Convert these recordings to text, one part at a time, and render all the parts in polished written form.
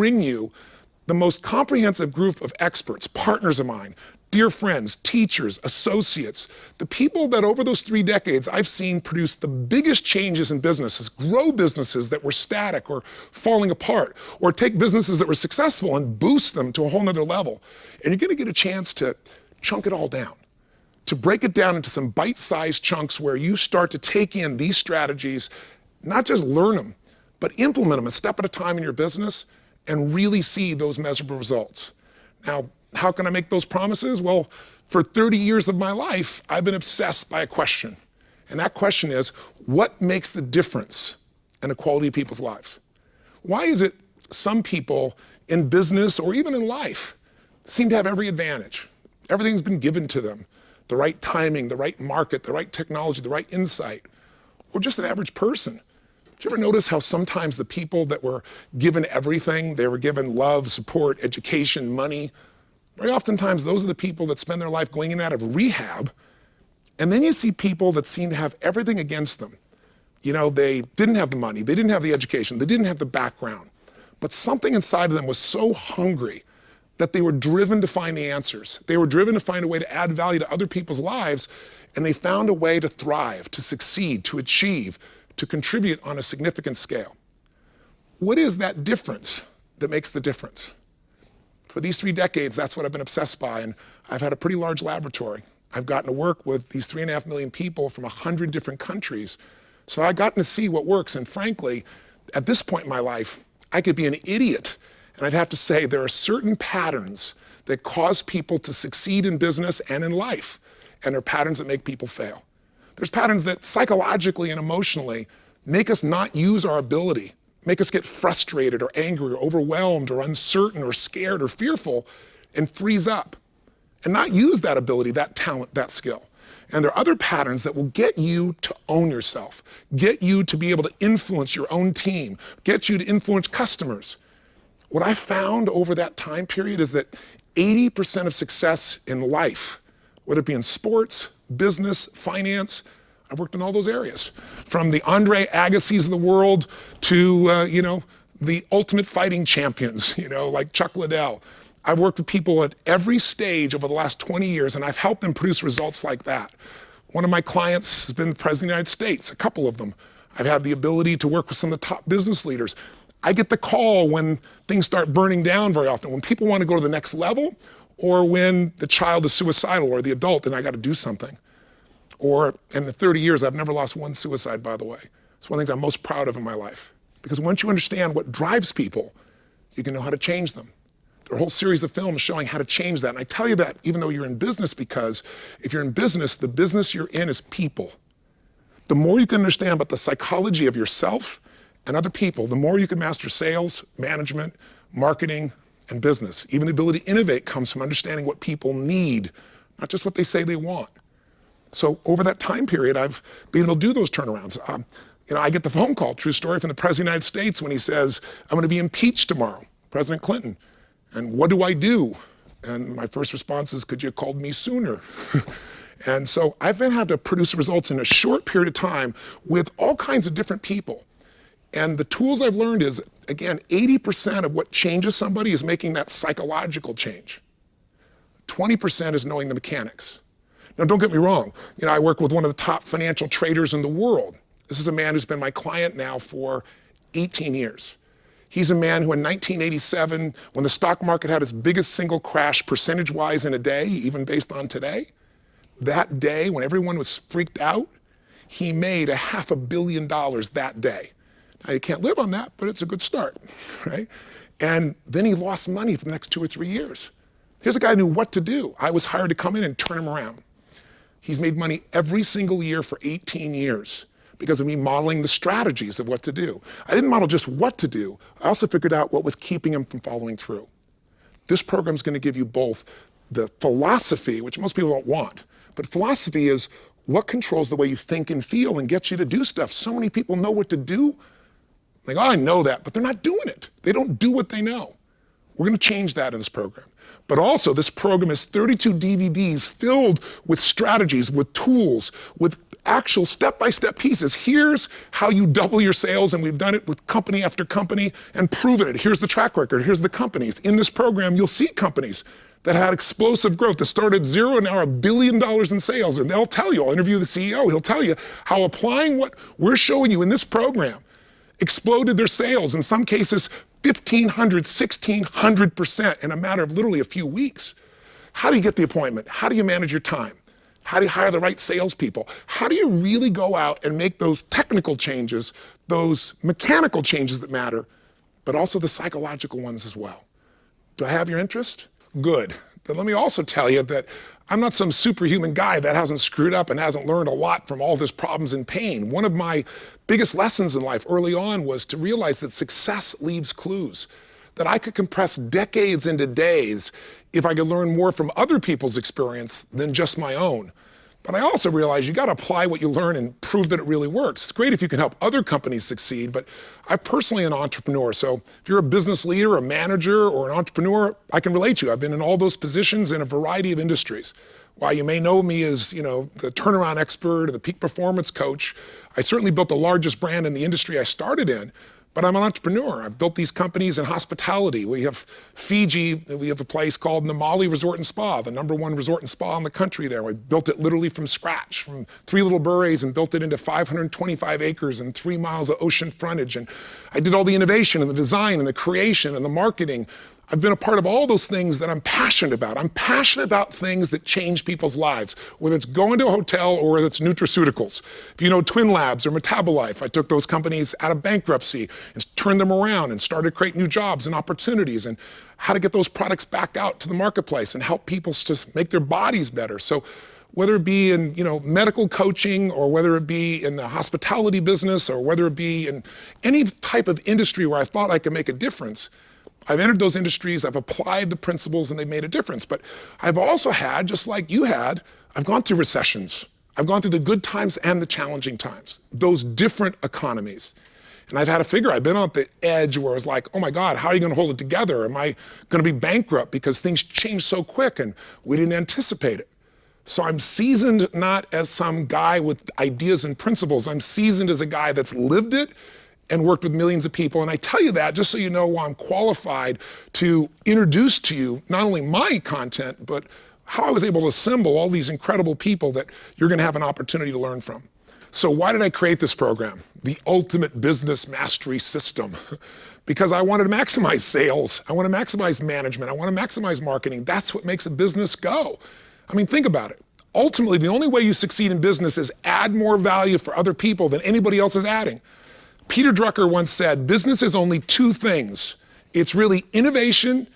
bring you the most comprehensive group of experts, partners of mine, dear friends, teachers, associates, the people that over those 3 decades I've seen produce the biggest changes in businesses, grow businesses that were static or falling apart, or take businesses that were successful and boost them to a whole nother level. And you're gonna get a chance to chunk it all down, to break it down into some bite-sized chunks where you start to take in these strategies, not just learn them, but implement them a step at a time in your business and really see those measurable results. Now, how can I make those promises? Well, for 30 years of my life, I've been obsessed by a question. And that question is, what makes the difference in the quality of people's lives? Why is it some people in business or even in life seem to have every advantage? Everything's been given to them. The right timing, the right market, the right technology, the right insight, or just an average person. Did you ever notice how sometimes the people that were given everything, they were given love, support, education, money, very oftentimes those are the people that spend their life going in and out of rehab. And then you see people that seem to have everything against them. You know, they didn't have the money, they didn't have the education, they didn't have the background, but something inside of them was so hungry that they were driven to find the answers. They were driven to find a way to add value to other people's lives, and they found a way to thrive, to succeed, to achieve, to contribute on a significant scale. What is that difference that makes the difference? For these 3 decades, that's what I've been obsessed by, and I've had a pretty large laboratory. I've gotten to work with these 3.5 million people from 100 different countries. So I've gotten to see what works, and frankly, at this point in my life, I could be an idiot, and I'd have to say there are certain patterns that cause people to succeed in business and in life, and there are patterns that make people fail. There's patterns that psychologically and emotionally make us not use our ability, make us get frustrated or angry or overwhelmed or uncertain or scared or fearful, and freeze up and not use that ability, that talent, that skill. And there are other patterns that will get you to own yourself, get you to be able to influence your own team, get you to influence customers. What I found over that time period is that 80% of success in life, whether it be in sports, business, finance, I've worked in all those areas. From the Andre Agassi's of the world to, the ultimate fighting champions, like Chuck Liddell. I've worked with people at every stage over the last 20 years, and I've helped them produce results like that. One of my clients has been the President of the United States, a couple of them. I've had the ability to work with some of the top business leaders. I get the call when things start burning down very often, when people want to go to the next level, or when the child is suicidal or the adult and I got to do something. Or in the 30 years, I've never lost one suicide, by the way. It's one of the things I'm most proud of in my life. Because once you understand what drives people, you can know how to change them. There are a whole series of films showing how to change that. And I tell you that even though you're in business, because if you're in business, the business you're in is people. The more you can understand about the psychology of yourself and other people, the more you can master sales, management, marketing, and business. Even the ability to innovate comes from understanding what people need, not just what they say they want. So over that time period, I've been able to do those turnarounds. I get the phone call, true story, from the President of the United States when he says, I'm going to be impeached tomorrow, President Clinton. And what do I do? And my first response is, could you have called me sooner? And so I've been having to produce results in a short period of time with all kinds of different people. And the tools I've learned is, again, 80% of what changes somebody is making that psychological change. 20% is knowing the mechanics. Now, don't get me wrong. I work with one of the top financial traders in the world. This is a man who's been my client now for 18 years. He's a man who in 1987, when the stock market had its biggest single crash percentage-wise in a day, even based on today, that day when everyone was freaked out, he made $500 million that day. Now, you can't live on that, but it's a good start, right? And then he lost money for the next 2 or 3 years. Here's a guy who knew what to do. I was hired to come in and turn him around. He's made money every single year for 18 years because of me modeling the strategies of what to do. I didn't model just what to do. I also figured out what was keeping him from following through. This program is going to give you both the philosophy, which most people don't want, but philosophy is what controls the way you think and feel and gets you to do stuff. So many people know what to do. Like, oh, I know that, but they're not doing it. They don't do what they know. We're going to change that in this program. But also, this program is 32 DVDs filled with strategies, with tools, with actual step-by-step pieces. Here's how you double your sales, and we've done it with company after company and proven it. Here's the track record. Here's the companies. In this program, you'll see companies that had explosive growth, that started zero and now are $1 billion in sales. And they'll tell you, I'll interview the CEO, he'll tell you how applying what we're showing you in this program exploded their sales, in some cases 1,500, 1,600% in a matter of literally a few weeks. How do you get the appointment? How do you manage your time? How do you hire the right salespeople? How do you really go out and make those technical changes, those mechanical changes that matter, but also the psychological ones as well? Do I have your interest? Good. Then let me also tell you that I'm not some superhuman guy that hasn't screwed up and hasn't learned a lot from all of his problems and pain. One of my biggest lessons in life early on was to realize that success leaves clues, that I could compress decades into days if I could learn more from other people's experience than just my own. But I also realized you got to apply what you learn and prove that it really works. It's great if you can help other companies succeed, but I'm personally an entrepreneur. So if you're a business leader, a manager, or an entrepreneur, I can relate to you. I've been in all those positions in a variety of industries. While you may know me as, the turnaround expert or the peak performance coach, I certainly built the largest brand in the industry I started in. But I'm an entrepreneur. I've built these companies in hospitality. We have Fiji, we have a place called Namali Resort and Spa, the #1 resort and spa in the country there. We built it literally from scratch, from 3 little boroughs, and built it into 525 acres and 3 miles of ocean frontage. And I did all the innovation and the design and the creation and the marketing. I've been a part of all those things that I'm passionate about. I'm passionate about things that change people's lives, whether it's going to a hotel or whether it's nutraceuticals. If you know Twin Labs or Metabolife, I took those companies out of bankruptcy and turned them around and started creating new jobs and opportunities and how to get those products back out to the marketplace and help people to make their bodies better. So whether it be in medical coaching or whether it be in the hospitality business or whether it be in any type of industry where I thought I could make a difference, I've entered those industries, I've applied the principles, and they've made a difference. But I've also had, just like you had, I've gone through recessions. I've gone through the good times and the challenging times, those different economies. And I've had to figure, I've been on the edge where it's like, oh my God, how are you going to hold it together? Am I going to be bankrupt because things change so quick and we didn't anticipate it? So I'm seasoned not as some guy with ideas and principles. I'm seasoned as a guy that's lived it and worked with millions of people. And I tell you that just so you know why I'm qualified to introduce to you not only my content, but how I was able to assemble all these incredible people that you're gonna have an opportunity to learn from. So why did I create this program? The Ultimate Business Mastery System. Because I wanted to maximize sales, I want to maximize management, I want to maximize marketing. That's what makes a business go. I mean, think about it. Ultimately, the only way you succeed in business is add more value for other people than anybody else is adding. Peter Drucker once said, business is only 2 things. It's really innovation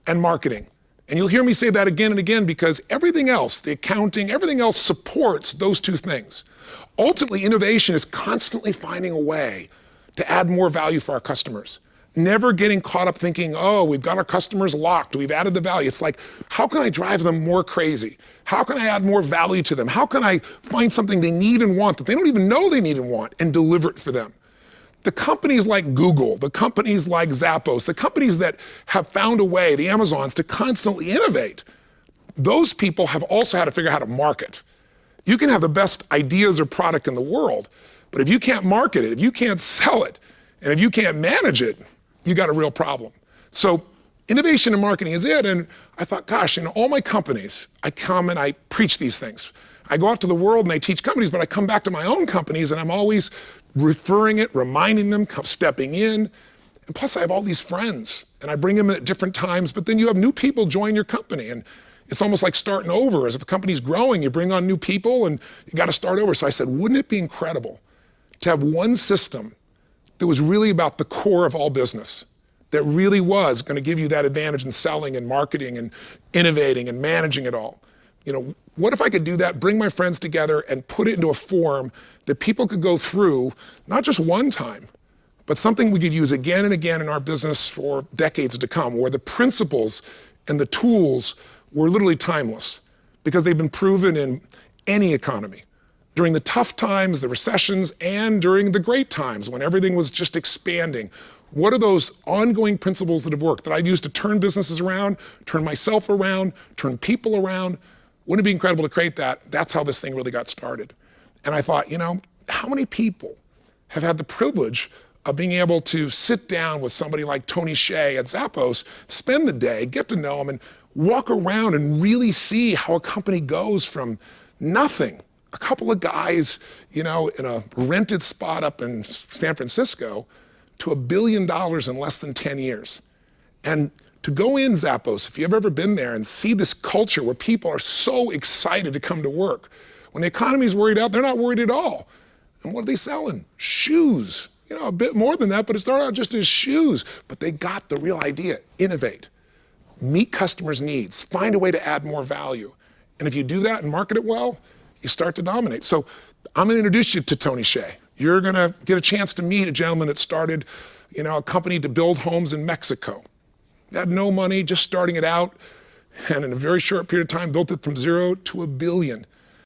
and marketing. And you'll hear me say that again and again because everything else, the accounting, everything else supports those 2 things. Ultimately, innovation is constantly finding a way to add more value for our customers. Never getting caught up thinking, oh, we've got our customers locked, we've added the value. It's like, how can I drive them more crazy? How can I add more value to them? How can I find something they need and want that they don't even know they need and want and deliver it for them? The companies like Google, the companies like Zappos, the companies that have found a way, the Amazons, to constantly innovate, those people have also had to figure out how to market. You can have the best ideas or product in the world, but if you can't market it, if you can't sell it, and if you can't manage it, you got a real problem. So innovation and marketing is it, and I thought, gosh, in all my companies, I come and I preach these things. I go out to the world and I teach companies, but I come back to my own companies and I'm always referring it, reminding them, stepping in. And plus I have all these friends and I bring them in at different times, but then you have new people join your company and it's almost like starting over. As if a company's growing, you bring on new people and you got to start over. So I said, wouldn't it be incredible to have one system that was really about the core of all business, that really was going to give you that advantage in selling and marketing and innovating and managing it all? What if I could do that, bring my friends together and put it into a form that people could go through, not just one time, but something we could use again and again in our business for decades to come, where the principles and the tools were literally timeless because they've been proven in any economy. During the tough times, the recessions, and during the great times when everything was just expanding, What are those ongoing principles that have worked, that I've used to turn businesses around, turn myself around, turn people around? Wouldn't it be incredible to create that? That's how this thing really got started. And I thought, how many people have had the privilege of being able to sit down with somebody like Tony Hsieh at Zappos, spend the day, get to know him, and walk around and really see how a company goes from nothing, a couple of guys, in a rented spot up in San Francisco, to $1 billion in less than 10 years. And to go in Zappos, if you've ever been there and see this culture where people are so excited to come to work, when the economy's worried out, they're not worried at all. And what are they selling? Shoes. A bit more than that, but it started out just as shoes. But they got the real idea: innovate, meet customers' needs, find a way to add more value. And if you do that and market it well, you start to dominate. So I'm going to introduce you to Tony Hsieh. You're going to get a chance to meet a gentleman that started, a company to build homes in Mexico. Had no money, just starting it out, and in a very short period of time built it from 0 to $1 billion.